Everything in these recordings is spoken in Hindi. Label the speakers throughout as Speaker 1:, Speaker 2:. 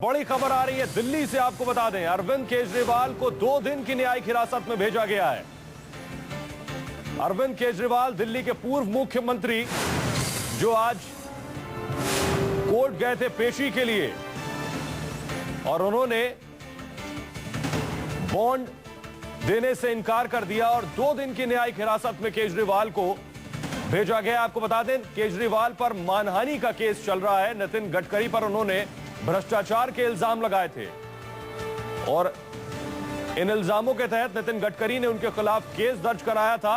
Speaker 1: बड़ी खबर आ रही है दिल्ली से। आपको बता दें, अरविंद केजरीवाल को 2 दिन की न्यायिक हिरासत में भेजा गया है। अरविंद केजरीवाल दिल्ली के पूर्व मुख्यमंत्री जो आज कोर्ट गए थे पेशी के लिए और उन्होंने बॉन्ड देने से इनकार कर दिया और 2 दिन की न्यायिक हिरासत में केजरीवाल को भेजा गया। आपको बता दें, केजरीवाल पर मानहानि का केस चल रहा है। नितिन गडकरी पर उन्होंने भ्रष्टाचार के इल्जाम लगाए थे और इन इल्जामों के तहत नितिन गडकरी ने उनके खिलाफ केस दर्ज कराया था,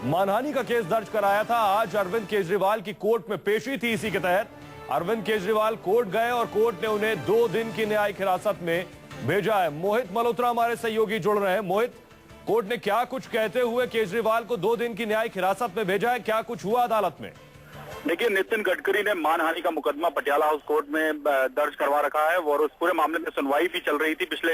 Speaker 1: मानहानि का केस दर्ज कराया था। आज अरविंद केजरीवाल की कोर्ट में पेशी थी। इसी के तहत अरविंद केजरीवाल कोर्ट गए और कोर्ट ने उन्हें 2 दिन की न्यायिक हिरासत में भेजा है। मोहित मल्होत्रा हमारे सहयोगी जुड़ रहे हैं। मोहित, कोर्ट ने क्या कुछ कहते हुए केजरीवाल को 2 दिन की न्यायिक हिरासत में भेजा है, क्या कुछ हुआ अदालत में?
Speaker 2: देखिए, नितिन गडकरी ने मानहानि का मुकदमा पटियाला हाउस कोर्ट में दर्ज करवा रखा है और उस पूरे मामले में सुनवाई भी चल रही थी पिछले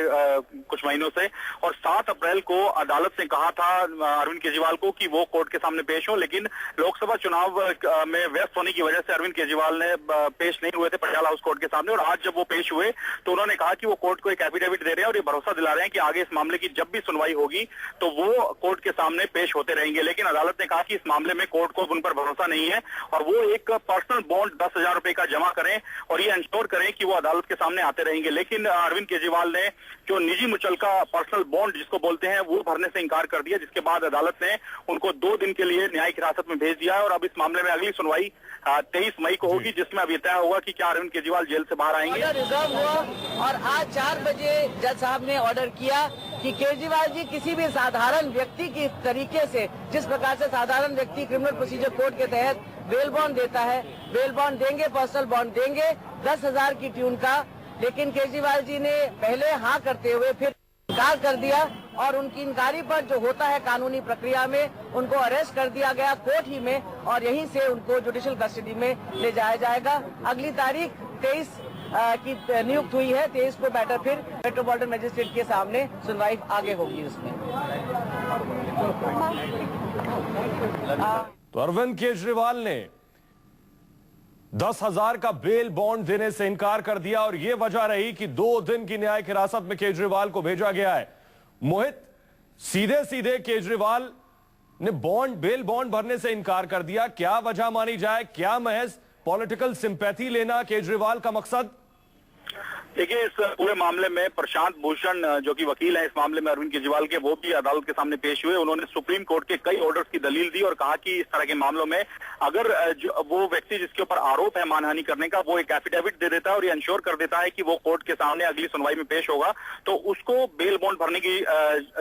Speaker 2: कुछ महीनों से। और 7 अप्रैल को अदालत ने कहा था अरविंद केजरीवाल को कि वो कोर्ट के सामने पेश हो, लेकिन लोकसभा चुनाव में व्यस्त होने की वजह से अरविंद केजरीवाल ने पेश नहीं हुए थे पटियाला हाउस कोर्ट के सामने। और आज जब वो पेश हुए तो उन्होंने कहा कि वो कोर्ट को एक एफिडेविट दे रहे हैं और ये भरोसा दिला रहे हैं कि आगे इस मामले की जब भी सुनवाई होगी तो वो कोर्ट के सामने पेश होते रहेंगे। लेकिन अदालत ने कहा कि इस मामले में कोर्ट को उन पर भरोसा नहीं है और वो एक पर्सनल बॉन्ड 10,000 रुपए का जमा करें और ये इंश्योर करें कि वो अदालत के सामने आते रहेंगे। लेकिन अरविंद केजरीवाल ने जो निजी मुचलका पर्सनल बॉन्ड जिसको बोलते हैं वो भरने से इंकार कर दिया, जिसके बाद अदालत ने उनको 2 दिन के लिए न्यायिक हिरासत में भेज दिया है। और अब इस मामले में अगली सुनवाई 23 मई को होगी, जिसमें अब यह तय होगा कि क्या अरविंद केजरीवाल जेल से बाहर आएंगे।
Speaker 3: रिजर्व हुआ और आज 4 बजे जज साहब ने ऑर्डर किया कि केजरीवाल जी किसी भी साधारण व्यक्ति की तरीके से, जिस प्रकार से साधारण व्यक्ति क्रिमिनल प्रोसीजर कोड के तहत बेल बॉन्ड देता है, बेल बॉन्ड देंगे, पर्सनल बॉन्ड देंगे 10,000 की ट्यून का। लेकिन केजरीवाल जी ने पहले हाँ करते हुए फिर इनकार कर दिया और उनकी इनकारी पर जो होता है कानूनी प्रक्रिया में उनको अरेस्ट कर दिया गया कोर्ट ही में और यहीं से उनको जुडिशियल कस्टडी में ले जाया जाएगा। अगली तारीख 23 की नियुक्त हुई है। 23 को मैटर फिर मेट्रोपॉलिटन मजिस्ट्रेट के सामने सुनवाई आगे होगी उसमें।
Speaker 1: तो अरविंद केजरीवाल ने 10,000 का बेल बॉन्ड देने से इनकार कर दिया और यह वजह रही कि 2 दिन की न्यायिक हिरासत में केजरीवाल को भेजा गया है। मोहित, सीधे सीधे केजरीवाल ने बेल बॉन्ड भरने से इनकार कर दिया, क्या वजह मानी जाए? क्या महज पॉलिटिकल सिंपैथी लेना केजरीवाल का मकसद?
Speaker 2: देखिए, इस पूरे मामले में प्रशांत भूषण जो कि वकील है इस मामले में अरविंद केजरीवाल के, वो भी अदालत के सामने पेश हुए। उन्होंने सुप्रीम कोर्ट के कई ऑर्डर्स की दलील दी और कहा कि इस तरह के मामलों में अगर वो व्यक्ति जिसके ऊपर आरोप है मानहानि करने का, वो एक एफिडेविट दे देता है और ये इंश्योर कर देता है कि वो कोर्ट के सामने अगली सुनवाई में पेश होगा, तो उसको बेल बॉन्ड भरने की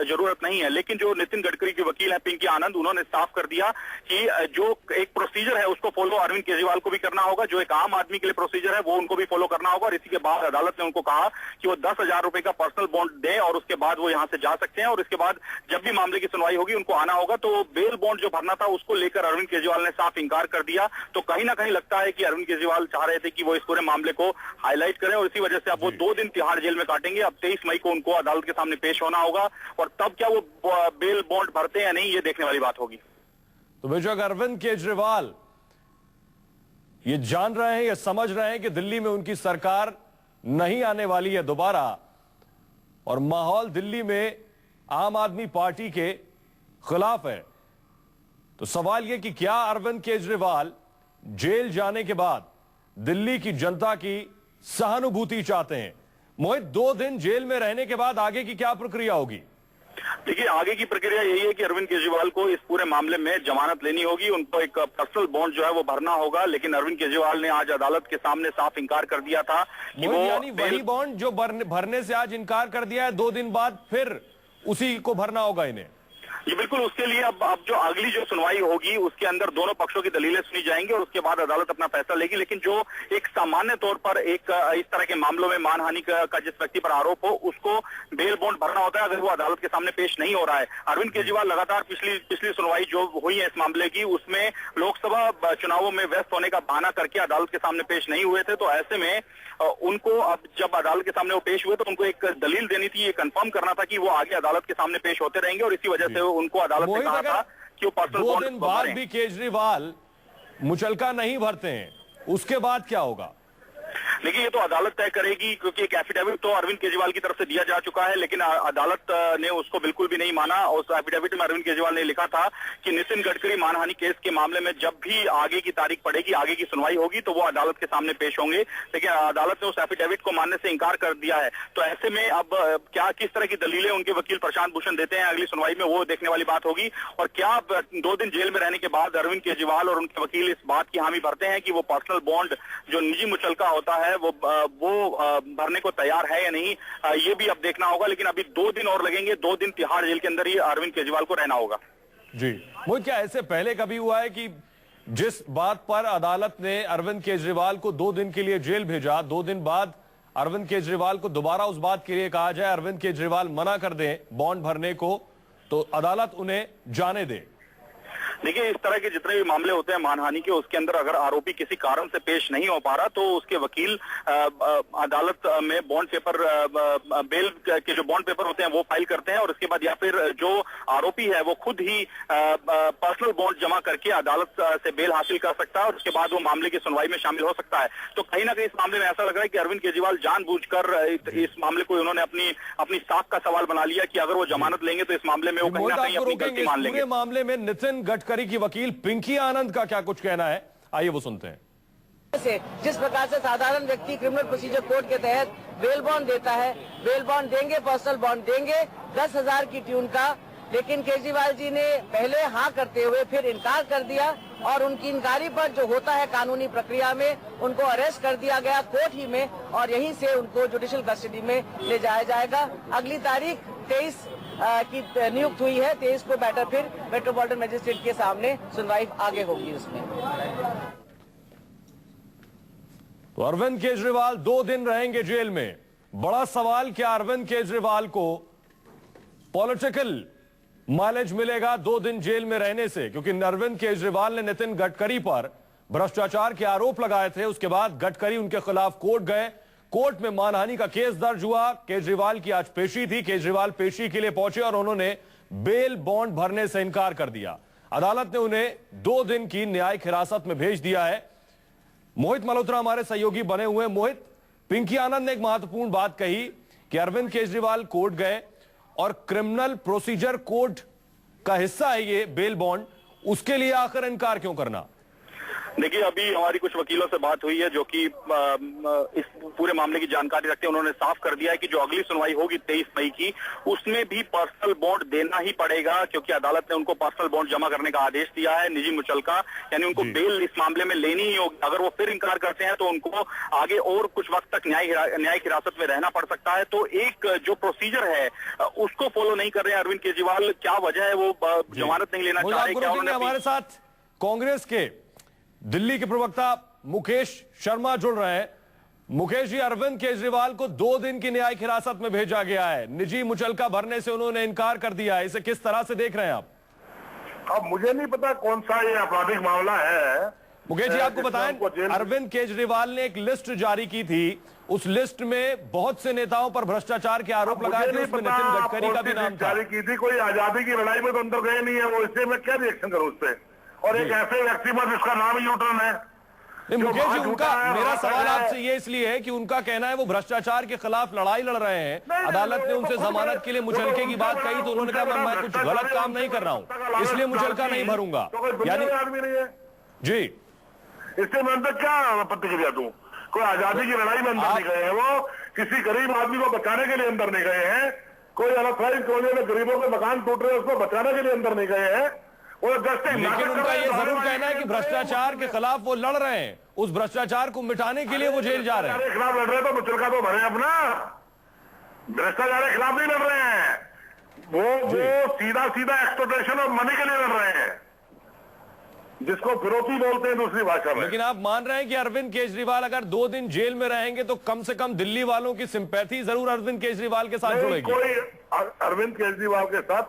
Speaker 2: जरूरत नहीं है। लेकिन जो नितिन गडकरी के वकील है पिंकी आनंद, उन्होंने साफ कर दिया कि जो एक प्रोसीजर है उसको फॉलो अरविंद केजरीवाल को भी करना होगा, जो एक आम आदमी के लिए प्रोसीजर है वो उनको भी फॉलो करना होगा। और इसी के बाद अदालत उनको कहा कि वो 10,000 रुपए का पर्सनल बॉन्ड दें और उसके बाद वो यहां से जा सकते हैं और इसके बाद जब भी मामले की सुनवाई होगी उनको आना होगा। तो बेल बॉन्ड जो भरना था उसको लेकर अरविंद केजरीवाल ने साफ इंकार कर दिया। तो कहीं ना कहीं लगता है कि अरविंद केजरीवाल चाह रहे थे कि वो इस पूरे मामले को हाईलाइट करें और इसी वजह से अब वो 2 दिन तिहाड़ जेल में काटेंगे। अब 23 मई को उनको अदालत के सामने पेश होना होगा और तब क्या वो बेल बॉन्ड भरते हैं या नहीं, ये देखने वाली बात होगी।
Speaker 1: तो बेशक अरविंद केजरीवाल ये जान रहे हैं, ये समझ रहे हैं कि दिल्ली में उनकी सरकार नहीं आने वाली है दोबारा और माहौल दिल्ली में आम आदमी पार्टी के खिलाफ है। तो सवाल यह कि क्या अरविंद केजरीवाल जेल जाने के बाद दिल्ली की जनता की सहानुभूति चाहते हैं? मोहित, 2 दिन जेल में रहने के बाद आगे की क्या प्रक्रिया होगी?
Speaker 2: देखिए, आगे की प्रक्रिया यही है कि अरविंद केजरीवाल को इस पूरे मामले में जमानत लेनी होगी, उनको एक पर्सनल बॉन्ड जो है वो भरना होगा। लेकिन अरविंद केजरीवाल ने आज अदालत के सामने साफ इंकार कर दिया था कि वो
Speaker 1: यानी वही बॉन्ड जो भरने से आज इंकार कर दिया है, 2 दिन बाद फिर उसी को भरना होगा इन्हें।
Speaker 2: जी बिल्कुल, उसके लिए अब जो अगली जो सुनवाई होगी उसके अंदर दोनों पक्षों की दलीलें सुनी जाएंगी और उसके बाद अदालत अपना फैसला लेगी। लेकिन जो एक सामान्य तौर पर एक इस तरह के मामलों में मानहानि का जिस व्यक्ति पर आरोप हो उसको बेल बॉन्ड भरना होता है अगर वो अदालत के सामने पेश नहीं हो रहा है। अरविंद केजरीवाल लगातार पिछली सुनवाई जो हुई है इस मामले की, उसमें लोकसभा चुनावों में व्यस्त होने का बहाना करके अदालत के सामने पेश नहीं हुए थे। तो ऐसे में उनको अब जब अदालत के सामने वो पेश हुए तो उनको एक दलील देनी थी, ये कंफर्म करना था कि वो आगे अदालत के सामने पेश होते रहेंगे और इसी वजह से उनको अदालत ने कहा था कि वो पर्सनल बॉन्ड
Speaker 1: 2 दिन बाद भी केजरीवाल मुचलका नहीं भरते हैं, उसके बाद क्या होगा?
Speaker 2: देखिए, ये तो अदालत तय करेगी, क्योंकि एक एफिडेविट तो अरविंद केजरीवाल की तरफ से दिया जा चुका है, लेकिन अदालत ने उसको बिल्कुल भी नहीं माना। और उस एफिडेविट में अरविंद केजरीवाल ने लिखा था कि नितिन गडकरी मानहानि केस के मामले में जब भी आगे की तारीख पड़ेगी, आगे की सुनवाई होगी, तो वो अदालत के सामने पेश होंगे। लेकिन अदालत ने उस एफिडेविट को मानने से इंकार कर दिया है। तो ऐसे में अब क्या किस तरह की दलीलें उनके वकील प्रशांत भूषण देते हैं अगली सुनवाई में, वो देखने वाली बात होगी। और क्या 2 दिन जेल में रहने के बाद अरविंद केजरीवाल और उनके वकील इस बात की हामी भरते हैं कि वो पर्सनल बॉन्ड जो निजी मुचलका होता है वो भरने को तैयार है या नहीं, ये भी अब देखना होगा। लेकिन अभी 2 दिन और लगेंगे, 2 दिन तिहाड़ जेल के अंदर ही अरविंद केजरीवाल को रहना होगा।
Speaker 1: जी मोहित, क्या ऐसे पहले कभी हुआ है कि जिस बात पर अदालत ने अरविंद केजरीवाल को 2 दिन के लिए जेल भेजा, 2 दिन बाद अरविंद केजरीवाल को दोबारा उस बात के लिए कहा जाए, अरविंद केजरीवाल मना कर दें बॉन्ड भरने को, तो अदालत उन्हें जाने दे?
Speaker 2: देखिए, इस तरह के जितने भी मामले होते हैं मानहानि के, उसके अंदर अगर आरोपी किसी कारण से पेश नहीं हो पा रहा, तो उसके वकील अदालत में बॉन्ड पेपर, बेल के जो बॉन्ड पेपर होते हैं वो फाइल करते हैं। और उसके बाद या फिर जो आरोपी है वो खुद ही पर्सनल बॉन्ड जमा करके अदालत से बेल हासिल कर सकता है और उसके बाद वो मामले की सुनवाई में शामिल हो सकता है। तो कहीं ना कहीं इस मामले में ऐसा लग रहा है कि अरविंद केजरीवाल जानबूझकर इस मामले को उन्होंने अपनी साख का सवाल बना लिया कि अगर वो जमानत लेंगे तो इस मामले में वो कहीं ना कहीं अपनी गलती मान लेंगे।
Speaker 1: मामले में नितिन गडकरी की वकील पिंकी आनंद का क्या कुछ कहना है, आइए वो सुनते हैं।
Speaker 3: से जिस प्रकार से साधारण व्यक्ति क्रिमिनल प्रोसीजर कोड के तहत बेल बॉन्ड देता है, बेल बॉन्ड देंगे, पर्सनल बॉन्ड देंगे 10,000 की ट्यून का, लेकिन केजरीवाल जी ने पहले हाँ करते हुए फिर इनकार कर दिया और उनकी इनकारी पर जो होता है कानूनी प्रक्रिया में उनको अरेस्ट कर दिया गया कोर्ट ही में और यहीं से उनको जुडिशियल कस्टडी में ले जाया जाएगा। अगली तारीख 23 की नियुक्त हुई है, 23 को बैठक फिर मेट्रोपॉलिटन मजिस्ट्रेट के सामने सुनवाई आगे होगी उसमें।
Speaker 1: तो अरविंद केजरीवाल 2 दिन रहेंगे जेल में। बड़ा सवाल, क्या अरविंद केजरीवाल को पॉलिटिकल माइलेज मिलेगा 2 दिन जेल में रहने से? क्योंकि अरविंद केजरीवाल ने नितिन गडकरी पर भ्रष्टाचार के आरोप लगाए थे, उसके बाद गडकरी उनके खिलाफ कोर्ट गए, कोर्ट में मानहानि का केस दर्ज हुआ। केजरीवाल की आज पेशी थी, केजरीवाल पेशी के लिए पहुंचे और उन्होंने बेल बॉन्ड भरने से इनकार कर दिया। अदालत ने उन्हें 2 दिन की न्यायिक हिरासत में भेज दिया है। मोहित मल्होत्रा हमारे सहयोगी बने हुए। मोहित, पिंकी आनंद ने एक महत्वपूर्ण बात कही कि अरविंद केजरीवाल कोर्ट गए और क्रिमिनल प्रोसीजर कोड का हिस्सा है ये बेल बॉन्ड, उसके लिए आखिर इनकार क्यों करना?
Speaker 2: देखिए, अभी हमारी कुछ वकीलों से बात हुई है जो कि इस पूरे मामले की जानकारी रखते हैं। उन्होंने साफ कर दिया है कि जो अगली सुनवाई होगी 23 मई की, उसमें भी पर्सनल बॉन्ड देना ही पड़ेगा, क्योंकि अदालत ने उनको पर्सनल बॉन्ड जमा करने का आदेश दिया है। निजी मुचलका यानी उनको बेल इस मामले में लेनी ही होगी। अगर वो फिर इनकार करते हैं तो उनको आगे और कुछ वक्त तक न्यायिक हिरासत में रहना पड़ सकता है। तो एक जो प्रोसीजर है उसको फॉलो नहीं कर रहे हैं अरविंद केजरीवाल। क्या वजह है, वो जमानत नहीं लेना चाह रहे? क्या उन्होंने
Speaker 1: हमारे साथ कांग्रेस के दिल्ली के प्रवक्ता मुकेश शर्मा जुड़ रहे हैं। मुकेश जी, अरविंद केजरीवाल को 2 दिन की न्यायिक हिरासत में भेजा गया है, निजी मुचलका भरने से उन्होंने इनकार कर दिया है, इसे किस तरह से देख रहे हैं आप?
Speaker 4: अब मुझे नहीं पता कौन सा ये आपराधिक मामला है।
Speaker 1: मुकेश जी, आपको बताएं, अरविंद केजरीवाल ने एक लिस्ट जारी की थी, उस लिस्ट में बहुत से नेताओं पर भ्रष्टाचार के आरोप लगाए थे, उसमें नितिन गडकरी का भी नाम था।
Speaker 4: जारी की थी, कोई आजादी की लड़ाई में तो अंदर गए नहीं है वो, इससे मैं क्या रिएक्शन करूं उस पर? और एक ऐसे व्यक्ति पर जिसका नाम ही यूटर्न है।
Speaker 1: मुकेश जी, मेरा सवाल आपसे ये इसलिए है कि उनका कहना है वो भ्रष्टाचार के खिलाफ लड़ाई लड़ रहे हैं। अदालत ने उनसे जमानत के लिए मुचलके की बात कही तो उन्होंने कहा मैं कुछ गलत काम नहीं कर रहा हूं, इसलिए मुचलका नहीं भरूंगा।
Speaker 4: यानी आदमी नहीं है
Speaker 1: जी,
Speaker 4: इससे मैं अंदर क्या प्रतिक्रिया दूं? कोई आजादी की लड़ाई में अंदर नहीं गए हैं, वो किसी गरीब आदमी को बचाने के लिए अंदर नहीं गए हैं। कोई अनथराइज्ड कॉलोनी में गरीबों के मकान टूट रहे हैं उसको बचाने के लिए अंदर नहीं गए हैं।
Speaker 1: लेकिन उनका ये जरूर कहना है कि भ्रष्टाचार के खिलाफ वो लड़ रहे हैं, उस भ्रष्टाचार को मिटाने के लिए वो जेल जा रहे हैं।
Speaker 4: खिलाफ लड़ रहे हैं तो मुचलका तो भरे अपना, भ्रष्टाचार के खिलाफ नहीं लड़ रहे हैं। वो सीधा सीधा एक्सप्लॉयटेशन और मनी के लिए लड़ रहे हैं, जिसको फिरौती बोलते हैं दूसरी भाषा में।
Speaker 1: लेकिन आप मान रहे हैं कि अरविंद केजरीवाल अगर 2 दिन जेल में रहेंगे तो कम से कम दिल्ली वालों की सिंपैथी जरूर अरविंद केजरीवाल के साथ जुड़ेगी?
Speaker 4: कोई अरविंद केजरीवाल के साथ